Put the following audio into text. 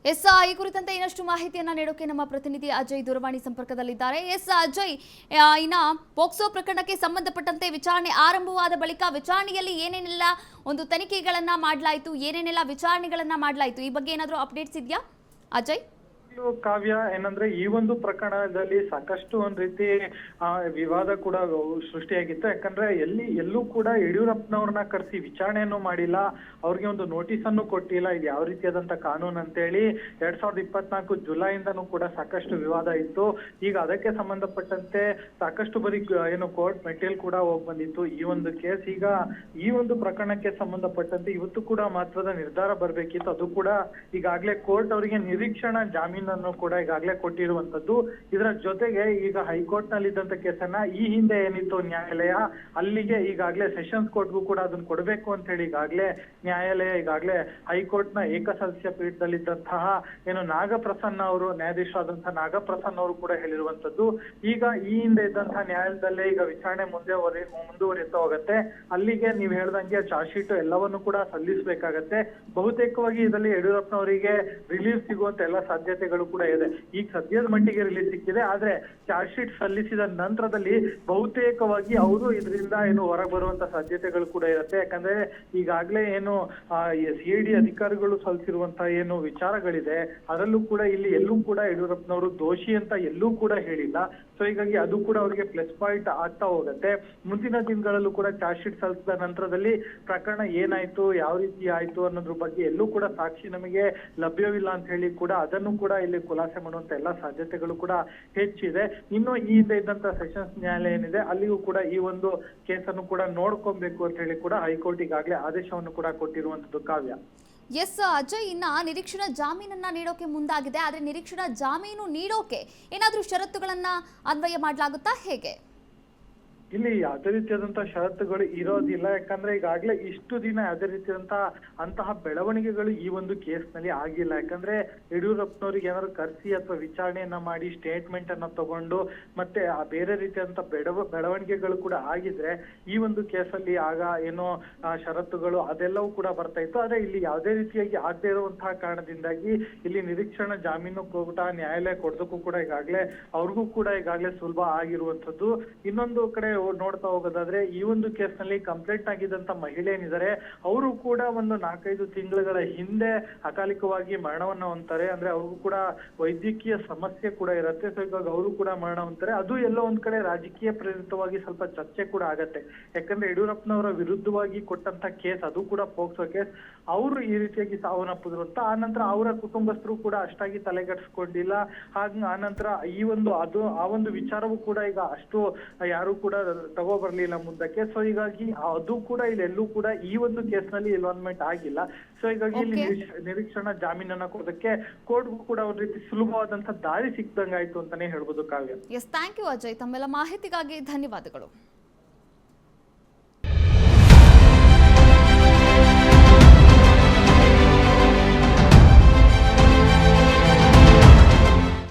ಈ ಕುರಿತಂತೆ ಇನ್ನಷ್ಟು ಮಾಹಿತಿಯನ್ನ ನೀಡೋಕೆ ನಮ್ಮ ಪ್ರತಿನಿಧಿ ಅಜಯ್ ದೂರವಾಣಿ ಸಂಪರ್ಕದಲ್ಲಿದ್ದಾರೆ. ಅಜಯ್, ಇನ್ನ ಪೋಕ್ಸೋ ಪ್ರಕರಣಕ್ಕೆ ಸಂಬಂಧಪಟ್ಟಂತೆ ವಿಚಾರಣೆ ಆರಂಭವಾದ ಬಳಿಕ ವಿಚಾರಣೆಯಲ್ಲಿ ಏನೇನೆಲ್ಲ ಒಂದು ತನಿಖೆಗಳನ್ನ ಮಾಡಲಾಯಿತು, ಏನೇನೆಲ್ಲ ವಿಚಾರಣೆಗಳನ್ನ ಮಾಡಲಾಯಿತು, ಈ ಬಗ್ಗೆ ಏನಾದರೂ ಅಪ್ಡೇಟ್ಸ್ ಇದೆಯಾ ಅಜಯ್? ಕಾವ್ಯ, ಏನಂದ್ರೆ ಈ ಒಂದು ಪ್ರಕರಣದಲ್ಲಿ ಸಾಕಷ್ಟು ಒಂದ್ ರೀತಿ ವಿವಾದ ಕೂಡ ಸೃಷ್ಟಿಯಾಗಿತ್ತು. ಯಾಕಂದ್ರೆ ಎಲ್ಲೂ ಕೂಡ ಯಡಿಯೂರಪ್ಪನವ್ರನ್ನ ಕರೆಸಿ ವಿಚಾರಣೆಯನ್ನು ಮಾಡಿಲ್ಲ, ಅವ್ರಿಗೆ ಒಂದು ನೋಟಿಸ್ ಅನ್ನು ಕೊಟ್ಟಿಲ್ಲ. ಇದು ಯಾವ ರೀತಿಯಾದಂತ ಕಾನೂನು ಅಂತೇಳಿ 2024 ಜುಲೈಯಿಂದನೂ ಕೂಡ ಸಾಕಷ್ಟು ವಿವಾದ ಇತ್ತು. ಈಗ ಅದಕ್ಕೆ ಸಂಬಂಧಪಟ್ಟಂತೆ ಸಾಕಷ್ಟು ಬರೀ ಏನು ಕೋರ್ಟ್ ಮೆಟೀರಿಯಲ್ ಕೂಡ ಹೋಗ್ ಬಂದಿತ್ತು ಈ ಒಂದು ಕೇಸ್. ಈಗ ಈ ಒಂದು ಪ್ರಕರಣಕ್ಕೆ ಸಂಬಂಧಪಟ್ಟಂತೆ ಇವತ್ತು ಕೂಡ ಮಹತ್ವದ ನಿರ್ಧಾರ ಬರ್ಬೇಕಿತ್ತು. ಅದು ಕೂಡ ಈಗಾಗಲೇ ಕೋರ್ಟ್ ಅವರಿಗೆ ನಿರೀಕ್ಷಣಾ ಜಾಮೀನು ಕೂಡ ಈಗಾಗಲೇ ಕೊಟ್ಟಿರುವಂತದ್ದು. ಇದರ ಜೊತೆಗೆ ಈಗ ಹೈಕೋರ್ಟ್ ನಲ್ಲಿ ಇದ್ದಂತ ಕೇಸನ್ನ ಈ ಹಿಂದೆ ಏನಿತ್ತು ನ್ಯಾಯಾಲಯ, ಅಲ್ಲಿಗೆ ಈಗಾಗಲೇ ಸೆಷನ್ಸ್ ಕೋರ್ಟ್ಗೂ ಕೂಡ ಅದನ್ನ ಕೊಡಬೇಕು ಅಂತ ಹೇಳಿ ನ್ಯಾಯಾಲಯ ಈಗಾಗಲೇ ಹೈಕೋರ್ಟ್ ನ ಏಕಸದಸ್ಯ ಪೀಠದಲ್ಲಿದ್ದಂತಹ ಏನು ನಾಗಪ್ರಸನ್ನ ಅವರು, ನ್ಯಾಯಾಧೀಶರಾದಂತಹ ನಾಗಪ್ರಸನ್ನ ಅವರು ಕೂಡ ಹೇಳಿರುವಂತದ್ದು. ಈಗ ಈ ಹಿಂದೆ ಇದ್ದಂತಹ ನ್ಯಾಯಾಲಯದಲ್ಲೇ ಈಗ ವಿಚಾರಣೆ ಮುಂದುವರಿತಾ ಹೋಗುತ್ತೆ. ಅಲ್ಲಿಗೆ ನೀವು ಹೇಳ್ದಂಗೆ ಚಾರ್ಜ್ ಶೀಟ್ ಎಲ್ಲವನ್ನು ಕೂಡ ಸಲ್ಲಿಸಬೇಕಾಗತ್ತೆ. ಬಹುತೇಕವಾಗಿ ಇದರಲ್ಲಿ ಯಡಿಯೂರಪ್ಪನವರಿಗೆ ರಿಲೀಫ್ ಸಿಗುವಂತ ಎಲ್ಲ ಸಾಧ್ಯತೆಗಳು ಕೂಡ ಇದೆ. ಈಗ ಸದ್ಯದ ಮಟ್ಟಿಗೆ ರಿಲೀಸ್ ಸಿಕ್ಕಿದೆ, ಆದ್ರೆ ಚಾರ್ಜ್ ಶೀಟ್ ಸಲ್ಲಿಸಿದ ನಂತರದಲ್ಲಿ ಬಹುತೇಕವಾಗಿ ಅವರು ಇದರಿಂದ ಏನು ಹೊರಗೆ ಬರುವಂತ ಸಾಧ್ಯತೆಗಳು ಕೂಡ ಇರುತ್ತೆ. ಯಾಕಂದ್ರೆ ಈಗಾಗಲೇ ಏನು CID ಅಧಿಕಾರಿಗಳು ಸಲ್ಲಿಸಿರುವಂತಹ ಏನು ವಿಚಾರಗಳಿದೆ ಅದರಲ್ಲೂ ಕೂಡ ಇಲ್ಲಿ ಎಲ್ಲೂ ಕೂಡ ಯಡಿಯೂರಪ್ಪನವರು ದೋಷಿ ಅಂತ ಎಲ್ಲೂ ಕೂಡ ಹೇಳಿಲ್ಲ. ಸೊ ಹೀಗಾಗಿ ಅದು ಕೂಡ ಅವರಿಗೆ ಪ್ಲಸ್ ಪಾಯಿಂಟ್ ಆಗ್ತಾ ಹೋಗುತ್ತೆ. ಮುಂದಿನ ದಿನಗಳಲ್ಲೂ ಕೂಡ ಚಾರ್ಜ್ ಶೀಟ್ ಸಲ್ಲಿಸಿದ ನಂತರದಲ್ಲಿ ಪ್ರಕರಣ ಏನಾಯ್ತು, ಯಾವ ರೀತಿ ಆಯ್ತು ಅನ್ನೋದ್ರ ಬಗ್ಗೆ ಎಲ್ಲೂ ಕೂಡ ಸಾಕ್ಷಿ ನಮಗೆ ಲಭ್ಯವಿಲ್ಲ ಅಂತ ಹೇಳಿ ಕೂಡ ಅದನ್ನು ಕೂಡ ಇಲ್ಲಿ ಖುಲಾಸೆ ಮಾಡುವಂತ ಎಲ್ಲಾ ಸಾಧ್ಯತೆಗಳು ಕೂಡ ಹೆಚ್ಚಿದೆ. ಇನ್ನು ಈ ಹಿಂದೆ ಇದ್ದಂತ ಸೆಷನ್ಸ್ ನ್ಯಾಯಾಲಯ ಏನಿದೆ ಅಲ್ಲಿಗೂ ಕೂಡ ಈ ಒಂದು ಕೇಸನ್ನು ಕೂಡ ನೋಡ್ಕೊಬೇಕು ಅಂತ ಹೇಳಿ ಕೂಡ ಹೈಕೋರ್ಟ್ ಈಗಾಗಲೇ ಆದೇಶವನ್ನು ಕೂಡ ಕೊಟ್ಟಿರುವಂತದ್ದು. ಕಾವ್ಯ, ಅಜಯ್, ಇನ್ನ ನಿರೀಕ್ಷಣಾ ಜಾಮೀನನ್ನ ನೀಡೋಕೆ ಮುಂದಾಗಿದೆ. ಆದ್ರೆ ನಿರೀಕ್ಷಣಾ ಜಾಮೀನು ನೀಡೋಕೆ ಏನಾದ್ರೂ ಷರತ್ತುಗಳನ್ನ ಅನ್ವಯ ಮಾಡಲಾಗುತ್ತಾ, ಹೇಗೆ? ಇಲ್ಲಿ ಯಾವುದೇ ರೀತಿಯಾದಂತಹ ಷರತ್ತುಗಳು ಇರೋದಿಲ್ಲ. ಯಾಕಂದ್ರೆ ಈಗಾಗಲೇ ಇಷ್ಟು ದಿನ ಯಾವುದೇ ಅಂತಹ ಬೆಳವಣಿಗೆಗಳು ಈ ಒಂದು ಕೇಸ್ ನಲ್ಲಿ ಆಗಿಲ್ಲ. ಯಾಕಂದ್ರೆ ಯಡಿಯೂರಪ್ಪನವ್ರಿಗೆ ಏನಾದ್ರು ಕರೆಸಿ ಅಥವಾ ವಿಚಾರಣೆಯನ್ನ ಮಾಡಿ ಸ್ಟೇಟ್ಮೆಂಟ್ ಅನ್ನ ತಗೊಂಡು ಮತ್ತೆ ಬೇರೆ ರೀತಿಯಾದಂತಹ ಬೆಳವಣಿಗೆಗಳು ಕೂಡ ಆಗಿದ್ರೆ ಈ ಒಂದು ಕೇಸಲ್ಲಿ ಆಗ ಏನೋ ಷರತ್ತುಗಳು ಅದೆಲ್ಲವೂ ಕೂಡ ಬರ್ತಾ ಇತ್ತು. ಆದ್ರೆ ಇಲ್ಲಿ ಯಾವುದೇ ರೀತಿಯಾಗಿ ಆಗದೆ ಇರುವಂತಹ ಕಾರಣದಿಂದಾಗಿ ಇಲ್ಲಿ ನಿರೀಕ್ಷಣಾ ಜಾಮೀನು ಕೂಡ ನ್ಯಾಯಾಲಯ ಕೊಡೋದಕ್ಕೂ ಕೂಡ ಅವ್ರಿಗೂ ಕೂಡ ಈಗಾಗಲೇ ಸುಲಭ ಆಗಿರುವಂತದ್ದು. ಇನ್ನೊಂದು ಕಡೆ ನೋಡ್ತಾ ಹೋಗೋದಾದ್ರೆ ಈ ಒಂದು ಕೇಸ್ ನಲ್ಲಿ ಕಂಪ್ಲೇಂಟ್ ಆಗಿದ್ದಂತ ಮಹಿಳೆ ಏನಿದ್ದಾರೆ ಅವರು ಕೂಡ ಒಂದು 4-5 ತಿಂಗಳ ಹಿಂದೆ ಅಕಾಲಿಕವಾಗಿ ಮರಣವನ್ನ ಹೊಂತಾರೆ. ಅಂದ್ರೆ ಅವ್ರಿಗೂ ಕೂಡ ವೈದ್ಯಕೀಯ ಸಮಸ್ಯೆ ಕೂಡ ಇರುತ್ತೆ. ಸೊ ಇವಾಗ ಅವರು ಕೂಡ ಮರಣ ಹೊಂತಾರೆ. ಅದು ಎಲ್ಲೋ ಒಂದ್ ಕಡೆ ರಾಜಕೀಯ ಪ್ರೇರಿತವಾಗಿ ಸ್ವಲ್ಪ ಚರ್ಚೆ ಕೂಡ ಆಗತ್ತೆ. ಯಾಕಂದ್ರೆ ಯಡಿಯೂರಪ್ಪನವರ ವಿರುದ್ಧವಾಗಿ ಕೊಟ್ಟಂತ ಕೇಸ್, ಅದು ಕೂಡ ಪೋಕ್ಸೋ ಕೇಸ್, ಅವರು ಈ ರೀತಿಯಾಗಿ ಸಾವನ್ನಪ್ಪಿದ್ರು ಅಂತ. ಆನಂತರ ಅವರ ಕುಟುಂಬಸ್ಥರು ಕೂಡ ಅಷ್ಟಾಗಿ ತಲೆಗಟ್ಟಿಸ್ಕೊಂಡಿಲ್ಲ. ಆನಂತರ ಆ ಒಂದು ವಿಚಾರವೂ ಕೂಡ ಈಗ ಅಷ್ಟು ಯಾರು ಕೂಡ ತಗೋಬರ್ಲಿಲ್ಲ ಮುಂದಕ್ಕೆ. ಸೊ ಹೀಗಾಗಿ ಅದು ಕೂಡ ಇಲ್ಲೆಲ್ಲೂ ಕೂಡ ಈ ಒಂದು ಕೇಸ್ ನಲ್ಲಿ ಇನ್ವಾಲ್ವ್ಮೆಂಟ್ ಆಗಿಲ್ಲ. ಸೊ ಹೀಗಾಗಿ ಇಲ್ಲಿ ನಿರೀಕ್ಷಣಾ ಜಾಮೀನನ್ನ ಕೊಡೋದಕ್ಕೆ ಕೋರ್ಟ್ಗೂ ಕೂಡ ಒಂದ್ ರೀತಿ ಸುಲಭವಾದಂತಹ ದಾರಿ ಸಿಕ್ದಂಗಾಯ್ತು ಅಂತಾನೆ ಹೇಳ್ಬೋದು. ಕಾವ್ಯ, ಥ್ಯಾಂಕ್ ಯು ಅಜಯ್, ತಮ್ಮೆಲ್ಲ ಮಾಹಿತಿಗಾಗಿ ಧನ್ಯವಾದಗಳು.